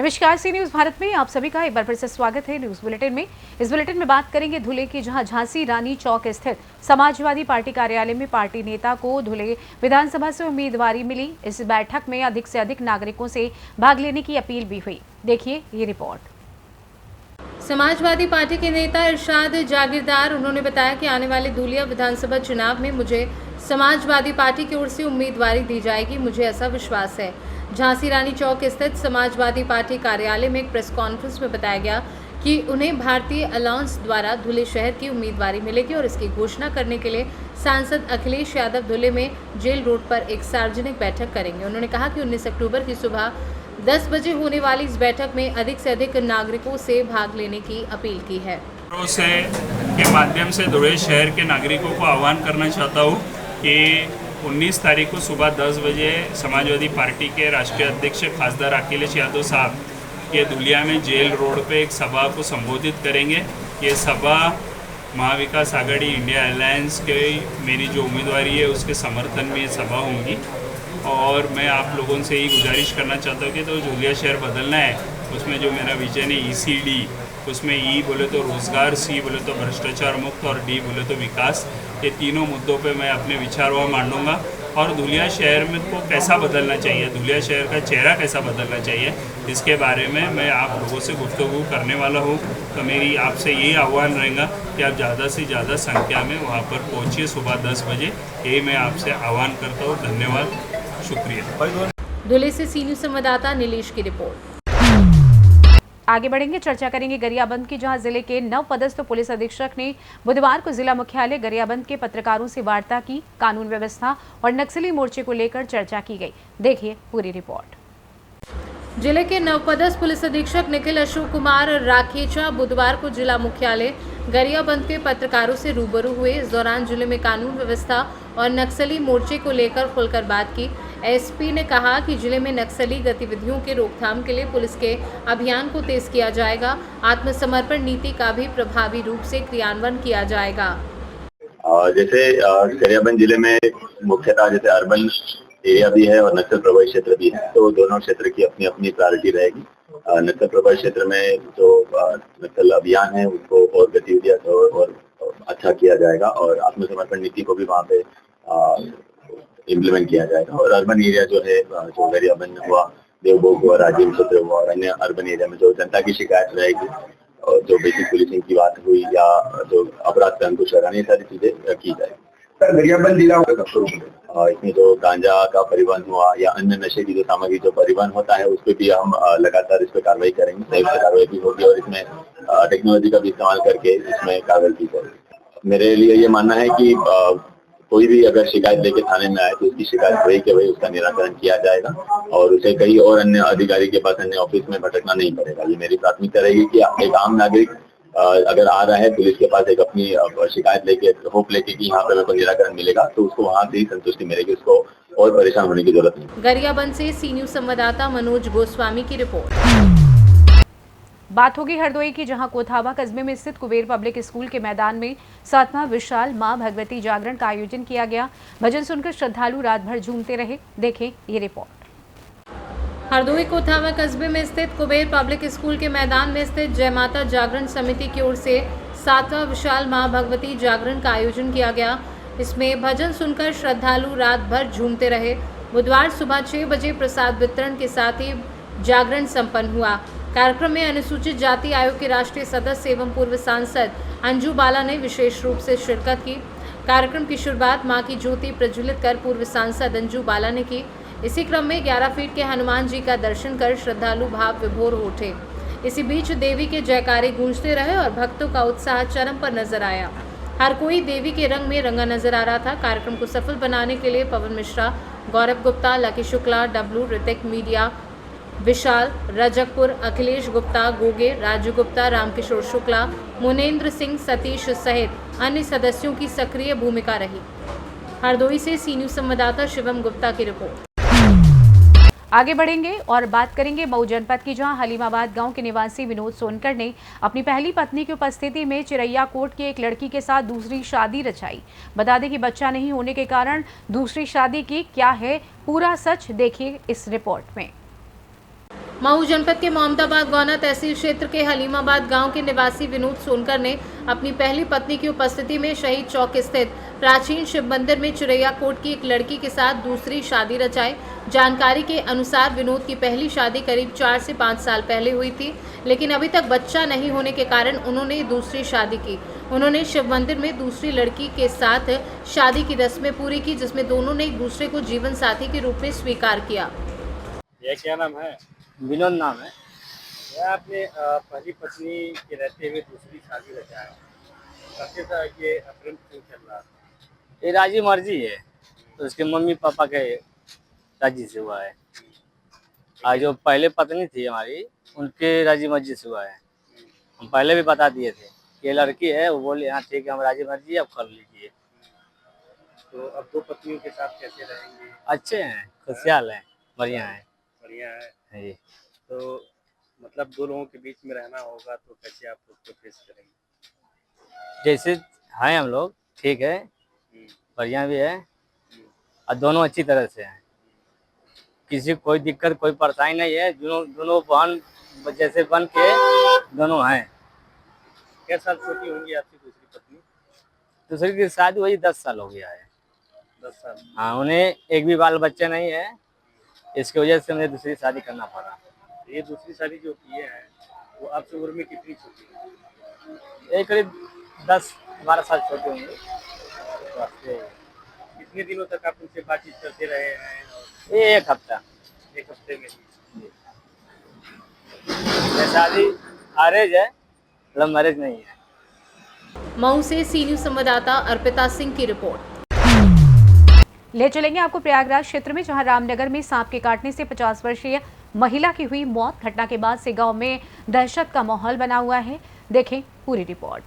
नमस्कार, सी न्यूज भारत में आप सभी का एक बार फिर से स्वागत है। न्यूज बुलेटिन में इस बुलेटिन में बात करेंगे धुले की, जहां झांसी रानी चौक स्थित समाजवादी पार्टी कार्यालय में पार्टी नेता को धुले विधानसभा से उम्मीदवारी मिली। इस बैठक में अधिक से अधिक नागरिकों से भाग लेने की अपील भी हुई। देखिए ये रिपोर्ट। समाजवादी पार्टी के नेता इरशाद जागीरदार, उन्होंने बताया कि आने वाले धुलिया विधानसभा चुनाव में मुझे समाजवादी पार्टी की ओर से उम्मीदवारी दी जाएगी। मुझे ऐसा विश्वास है। झांसी रानी चौक स्थित समाजवादी पार्टी कार्यालय में एक प्रेस कॉन्फ्रेंस में बताया गया कि उन्हें भारतीय अलायंस द्वारा धुले शहर की उम्मीदवारी मिलेगी और इसकी घोषणा करने के लिए सांसद अखिलेश यादव धुले में जेल रोड पर एक सार्वजनिक बैठक करेंगे। उन्होंने कहा कि 19 अक्टूबर की सुबह 10 बजे होने वाली इस बैठक में अधिक से अधिक नागरिकों से भाग लेने की अपील की है। के माध्यम से धुले शहर के नागरिकों को आह्वान करना चाहता हूँ कि 19 तारीख को सुबह 10 बजे समाजवादी पार्टी के राष्ट्रीय अध्यक्ष खासदार अखिलेश यादव साहब ये धुलिया में जेल रोड पे एक सभा को संबोधित करेंगे। ये सभा महाविकास आघाड़ी इंडिया अलायंस के मेरी जो उम्मीदवारी है उसके समर्थन में ये सभा होंगी। और मैं आप लोगों से ही गुजारिश करना चाहता हूँ कि तो धुलिया शहर बदलना है, उसमें जो मेरा विजन है ECD, उसमें E बोले तो रोज़गार, C बोले तो भ्रष्टाचार मुक्त और D बोले तो विकास, ये तीनों मुद्दों पे मैं अपने विचार वहाँ मांडूंगा। और धुलिया शहर में को कैसा बदलना चाहिए, धुलिया शहर का चेहरा कैसा बदलना चाहिए, इसके बारे में मैं आप लोगों से गुफ्तगू करने वाला हूँ। तो मेरी आपसे यही आह्वान रहेगा कि आप ज़्यादा से ज़्यादा संख्या में वहाँ पर पहुँचिए सुबह 10 बजे। यही मैं आपसे आह्वान करता हूँ। धन्यवाद, शुक्रिया। धुले से सी न्यूज संवाददाता नीलेश की रिपोर्ट। आगे बढ़ेंगे, चर्चा करेंगे गरियाबंद की, जहां जिले के नवपदस्थ पुलिस अधीक्षक ने बुधवार को जिला मुख्यालय गरियाबंद के पत्रकारों से वार्ता की। कानून व्यवस्था और नक्सली मोर्चे को लेकर चर्चा की गई। देखिए पूरी रिपोर्ट। जिले के नवपदस्थ पुलिस अधीक्षक निखिल अशोक कुमार राखेचा बुधवार को जिला मुख्यालय गरियाबंद के पत्रकारों से रूबरू हुए। इस दौरान जिले में कानून व्यवस्था और नक्सली मोर्चे को लेकर खुलकर बात की। एसपी ने कहा कि जिले में नक्सली गतिविधियों के रोकथाम के लिए पुलिस के अभियान को तेज किया जाएगा। आत्मसमर्पण नीति का भी प्रभावी रूप से क्रियान्वयन किया जाएगा। जैसे गरियाबंद जिले में मुख्यतः जैसे अर्बन एरिया भी है और नक्सल प्रभावित क्षेत्र भी है, तो दोनों क्षेत्र की अपनी अपनी प्रायोरिटी रहेगी। नक्सल प्रभावित क्षेत्र में जो नक्सल अभियान है उसको और गतिविधियां और अच्छा किया जाएगा और आत्मसमर्पण नीति को भी वहाँ पे इम्प्लीमेंट किया जाएगा। और अर्बन एरिया जो है, जो गरियाबंद हुआ, देवभोग हुआ, राजीव क्षेत्र हुआ और अन्य अर्बन एरिया में जो जनता की शिकायत रहेगी और जो बेसिक पुलिसिंग की बात हुई या जो अपराध पे अंकुश लगाने, ये सारी चीजें की जाएगी। गरियाबंद जिला इसमें जो गांजा का परिवहन हुआ या अन्य नशे की जो सामग्री जो परिवहन होता है उस पर भी हम लगातार इस पर कार्रवाई करेंगे। संयुक्त कार्रवाई भी होगी और इसमें टेक्नोलॉजी का भी इस्तेमाल करके इसमें कार्रवाई की जाएगी। मेरे लिए ये मानना है कि कोई भी अगर शिकायत लेके थाने में आए तो उसकी शिकायत वही के वही उसका निराकरण किया जाएगा और उसे कई और अन्य अधिकारी के पास, अन्य ऑफिस में भटकना नहीं पड़ेगा। ये मेरी प्राथमिकता रहेगी कि एक आम नागरिक अगर आ रहा है पुलिस के पास एक अपनी शिकायत लेके, होप लेके कि यहाँ पे मेरे को निराकरण मिलेगा, तो उसको वहाँ से ही संतुष्टि मिलेगी, उसको और परेशान होने की जरूरत नहीं। गरियाबंद से सी न्यूज संवाददाता मनोज गोस्वामी की रिपोर्ट। बात होगी हरदोई की, जहां कोथावा कस्बे में स्थित कुबेर पब्लिक स्कूल के मैदान में 7वां विशाल मां भगवती जागरण का आयोजन किया गया। भजन सुनकर श्रद्धालु रात भर झूमते रहे। देखें ये रिपोर्ट। हरदोई कोथावा कस्बे में स्थित कुबेर पब्लिक स्कूल के मैदान में स्थित जय माता जागरण समिति की ओर से 7वां विशाल मां भगवती जागरण का आयोजन किया गया। इसमें भजन सुनकर श्रद्धालु रात भर झूमते रहे। बुधवार सुबह 6 बजे प्रसाद वितरण के साथ ही जागरण संपन्न हुआ। कार्यक्रम में अनुसूचित जाति आयोग के राष्ट्रीय सदस्य एवं पूर्व सांसद अंजू बाला ने विशेष रूप से शिरकत की। कार्यक्रम की शुरुआत मां की ज्योति प्रज्वलित कर पूर्व सांसद अंजू बाला ने की। इसी क्रम में 11 फीट के हनुमान जी का दर्शन कर श्रद्धालु भाव विभोर हो उठे। इसी बीच देवी के जयकारे गूंजते रहे और भक्तों का उत्साह चरम पर नजर आया। हर कोई देवी के रंग में रंगा नजर आ रहा था। कार्यक्रम को सफल बनाने के लिए पवन मिश्रा, गौरव गुप्ता, लकी शुक्ला, डब्लू, ऋतिक, मीडिया, विशाल, रजकपुर, अखिलेश गुप्ता, गोगे, राजू गुप्ता, रामकिशोर शुक्ला, मुनेन्द्र सिंह, सतीश सहित अन्य सदस्यों की सक्रिय भूमिका रही। हरदोई से सी न्यूज संवाददाता शिवम गुप्ता की रिपोर्ट। आगे बढ़ेंगे और बात करेंगे मऊ जनपद की, जहां हलीमाबाद गांव के निवासी विनोद सोनकर ने अपनी पहली पत्नी की उपस्थिति में चिरैया कोट की एक लड़की के साथ दूसरी शादी रचाई। बता दें कि बच्चा नहीं होने के कारण दूसरी शादी की। क्या है पूरा सच, देखिए इस रिपोर्ट में। मऊ जनपद के मोहम्मदाबाद गौना तहसील क्षेत्र के हलीमाबाद गांव के निवासी विनोद सोनकर ने अपनी पहली पत्नी की उपस्थिति में शहीद चौक स्थित प्राचीन शिव मंदिर में चिड़ैया कोट की एक लड़की के साथ दूसरी शादी रचाई। जानकारी के अनुसार विनोद की पहली शादी करीब 4 से 5 साल पहले हुई थी, लेकिन अभी तक बच्चा नहीं होने के कारण उन्होंने दूसरी शादी की। उन्होंने शिव मंदिर में दूसरी लड़की के साथ शादी की रस्में पूरी की, जिसमें दोनों ने एक दूसरे को जीवन साथी के रूप में स्वीकार किया। यह क्या नाम है? विनोद नाम है। यह आपने पहली पत्नी के रहते हुए दूसरी शादी रचाया, कैसे था ये प्रेम क्यों चल रहा था? ये राजी मर्जी है, तो उसके मम्मी पापा के राजी से हुआ है। आज जो पहले पत्नी थी हमारी, उनके राजी मर्जी से हुआ है। हम पहले भी बता दिए थे कि ये लड़की है, वो बोले हाँ ठीक है, हम राजी मर्जी है, अब कर लीजिए। तो अब दो पत्नियों के साथ कैसे रहेंगे? अच्छे हैं, खुशहाल हैं, बढ़िया हैं। बढ़िया है। जी। तो मतलब दो लोगों के बीच में रहना होगा, तो कैसे आप उसको फेस करेंगे? जैसे हैं हम लोग, ठीक है, बढ़िया भी है, और दोनों अच्छी तरह से हैं। किसी को कोई दिक्कत, कोई परेशानी नहीं है। दोनों बहन जैसे बन के दोनों हैं। क्या साल छोटी होंगी आपकी दूसरी पत्नी? दूसरी की शादी वही 10 साल हो गया है। 10 साल। हाँ, उन्हें एक भी बाल बच्चे नहीं है, इसकी वजह से मुझे दूसरी शादी करना पड़ा। ये दूसरी शादी जो की है, वो आपसे उम्र में कितनी छोटी है? ये करीब 10-12 साल छोटी होंगी। कितने दिनों तक आप उनसे बातचीत करते रहे हैं? ये 1 हफ्ता। एक हफ्ते में ही? ये शादी अरेंज है, लव मैरिज नहीं है। मऊ से सी न्यूज संवाददाता अर्पिता सिंह की रिपोर्ट। ले चलेंगे आपको प्रयागराज क्षेत्र में, जहां रामनगर में सांप के काटने से 50 वर्षीय महिला की हुई मौत। घटना के बाद से गांव में दहशत का माहौल बना हुआ है। देखें पूरी रिपोर्ट।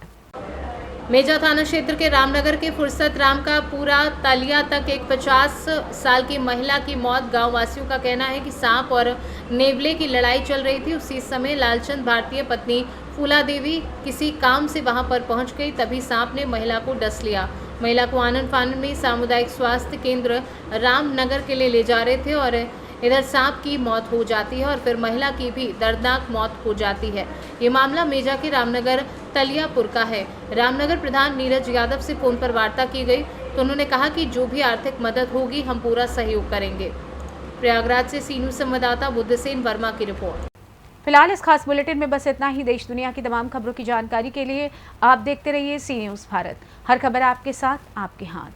मेजा थाना क्षेत्र के रामनगर के फुर्सत राम का पूरा तलिया तक एक 50 साल की महिला की मौत। गांव वासियों का कहना है कि सांप और नेवले की लड़ाई चल रही थी। उसी समय लालचंद भारतीय पत्नी फूला देवी किसी काम से वहां पर पहुंच गई, तभी सांप ने महिला को डस लिया। महिला को आनन फानन में सामुदायिक स्वास्थ्य केंद्र रामनगर के लिए ले जा रहे थे और इधर सांप की मौत हो जाती है और फिर महिला की भी दर्दनाक मौत हो जाती है। ये मामला मेजा के रामनगर तलियापुर का है। रामनगर प्रधान नीरज यादव से फोन पर वार्ता की गई तो उन्होंने कहा कि जो भी आर्थिक मदद होगी हम पूरा सहयोग करेंगे। प्रयागराज से सी न्यूज संवाददाता बुद्धसेन वर्मा की रिपोर्ट। फिलहाल इस खास बुलेटिन में बस इतना ही। देश दुनिया की तमाम खबरों की जानकारी के लिए आप देखते रहिए सी न्यूज भारत। हर खबर आपके साथ, आपके हाथ।